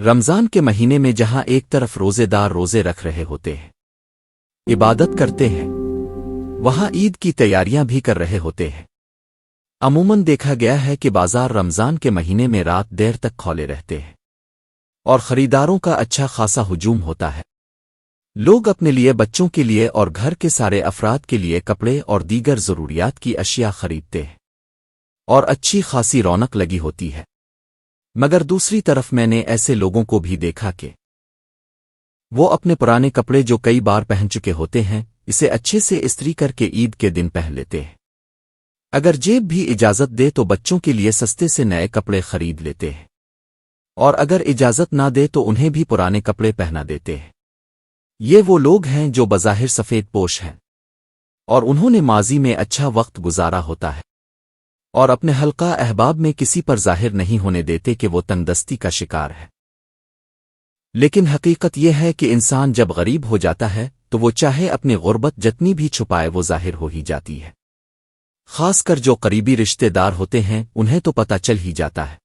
رمضان کے مہینے میں جہاں ایک طرف روزے دار روزے رکھ رہے ہوتے ہیں، عبادت کرتے ہیں، وہاں عید کی تیاریاں بھی کر رہے ہوتے ہیں۔ عموماً دیکھا گیا ہے کہ بازار رمضان کے مہینے میں رات دیر تک کھولے رہتے ہیں اور خریداروں کا اچھا خاصا ہجوم ہوتا ہے۔ لوگ اپنے لیے، بچوں کے لیے اور گھر کے سارے افراد کے لیے کپڑے اور دیگر ضروریات کی اشیاء خریدتے ہیں اور اچھی خاصی رونق لگی ہوتی ہے۔ مگر دوسری طرف میں نے ایسے لوگوں کو بھی دیکھا کہ وہ اپنے پرانے کپڑے جو کئی بار پہن چکے ہوتے ہیں اسے اچھے سے استری کر کے عید کے دن پہن لیتے ہیں۔ اگر جیب بھی اجازت دے تو بچوں کے لیے سستے سے نئے کپڑے خرید لیتے ہیں، اور اگر اجازت نہ دے تو انہیں بھی پرانے کپڑے پہنا دیتے ہیں۔ یہ وہ لوگ ہیں جو بظاہر سفید پوش ہیں اور انہوں نے ماضی میں اچھا وقت گزارا ہوتا ہے اور اپنے حلقہ احباب میں کسی پر ظاہر نہیں ہونے دیتے کہ وہ تنگدستی کا شکار ہے۔ لیکن حقیقت یہ ہے کہ انسان جب غریب ہو جاتا ہے تو وہ چاہے اپنی غربت جتنی بھی چھپائے وہ ظاہر ہو ہی جاتی ہے۔ خاص کر جو قریبی رشتے دار ہوتے ہیں انہیں تو پتہ چل ہی جاتا ہے۔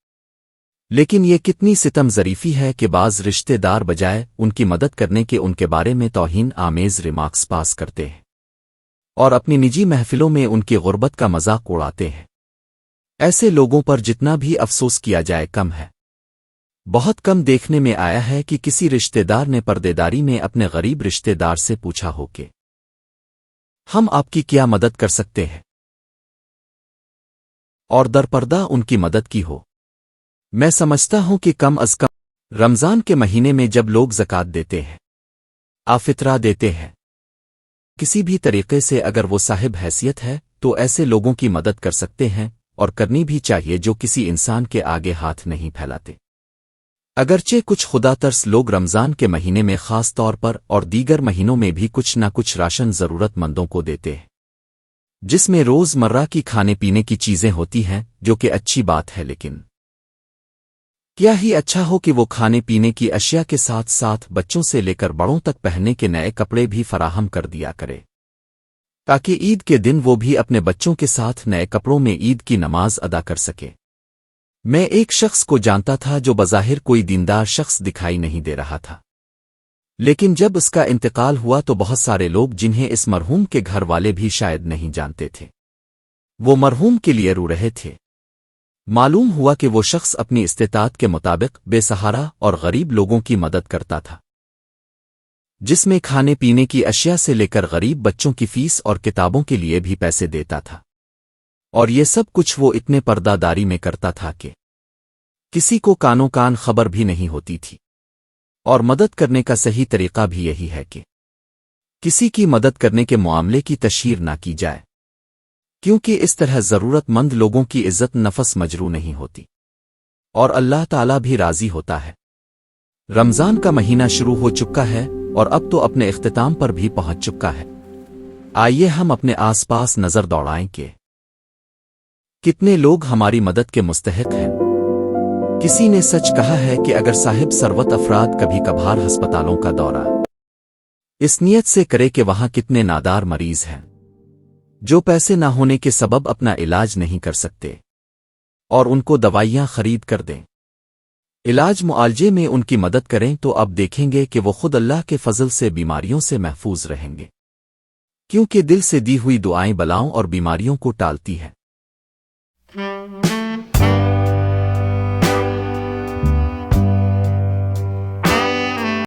لیکن یہ کتنی ستم ظریفی ہے کہ بعض رشتے دار بجائے ان کی مدد کرنے کے ان کے بارے میں توہین آمیز ریمارکس پاس کرتے ہیں اور اپنی نجی محفلوں میں ان کی غربت کا مذاق اڑاتے ہیں۔ ایسے لوگوں پر جتنا بھی افسوس کیا جائے کم ہے۔ بہت کم دیکھنے میں آیا ہے کہ کسی رشتے دار نے پردے داری میں اپنے غریب رشتے دار سے پوچھا ہو کہ ہم آپ کی کیا مدد کر سکتے ہیں، اور درپردہ ان کی مدد کی ہو۔ میں سمجھتا ہوں کہ کم از کم رمضان کے مہینے میں جب لوگ زکوٰۃ دیتے ہیں، فطرہ دیتے ہیں، کسی بھی طریقے سے اگر وہ صاحب حیثیت ہے تو ایسے لوگوں کی مدد کر سکتے ہیں اور کرنی بھی چاہیے جو کسی انسان کے آگے ہاتھ نہیں پھیلاتے۔ اگرچہ کچھ خدا ترس لوگ رمضان کے مہینے میں خاص طور پر اور دیگر مہینوں میں بھی کچھ نہ کچھ راشن ضرورت مندوں کو دیتے ہیں، جس میں روز مرہ کی کھانے پینے کی چیزیں ہوتی ہیں، جو کہ اچھی بات ہے، لیکن کیا ہی اچھا ہو کہ وہ کھانے پینے کی اشیاء کے ساتھ ساتھ بچوں سے لے کر بڑوں تک پہننے کے نئے کپڑے بھی فراہم کر دیا کرے، تاکہ عید کے دن وہ بھی اپنے بچوں کے ساتھ نئے کپڑوں میں عید کی نماز ادا کر سکے۔ میں ایک شخص کو جانتا تھا جو بظاہر کوئی دیندار شخص دکھائی نہیں دے رہا تھا، لیکن جب اس کا انتقال ہوا تو بہت سارے لوگ جنہیں اس مرحوم کے گھر والے بھی شاید نہیں جانتے تھے، وہ مرحوم کے لیے رو رہے تھے۔ معلوم ہوا کہ وہ شخص اپنی استطاعت کے مطابق بے سہارا اور غریب لوگوں کی مدد کرتا تھا، جس میں کھانے پینے کی اشیاء سے لے کر غریب بچوں کی فیس اور کتابوں کے لیے بھی پیسے دیتا تھا، اور یہ سب کچھ وہ اتنے پردہ داری میں کرتا تھا کہ کسی کو کانوں کان خبر بھی نہیں ہوتی تھی۔ اور مدد کرنے کا صحیح طریقہ بھی یہی ہے کہ کسی کی مدد کرنے کے معاملے کی تشہیر نہ کی جائے، کیونکہ اس طرح ضرورت مند لوگوں کی عزت نفس مجروح نہیں ہوتی اور اللہ تعالیٰ بھی راضی ہوتا ہے۔ رمضان کا مہینہ شروع ہو چکا ہے اور اب تو اپنے اختتام پر بھی پہنچ چکا ہے۔ آئیے ہم اپنے آس پاس نظر دوڑائیں کہ کتنے لوگ ہماری مدد کے مستحق ہیں۔ کسی نے سچ کہا ہے کہ اگر صاحب ثروت افراد کبھی کبھار ہسپتالوں کا دورہ اس نیت سے کرے کہ وہاں کتنے نادار مریض ہیں جو پیسے نہ ہونے کے سبب اپنا علاج نہیں کر سکتے، اور ان کو دوائیاں خرید کر دیں، علاج معالجے میں ان کی مدد کریں، تو اب دیکھیں گے کہ وہ خود اللہ کے فضل سے بیماریوں سے محفوظ رہیں گے، کیونکہ دل سے دی ہوئی دعائیں بلاؤں اور بیماریوں کو ٹالتی ہیں۔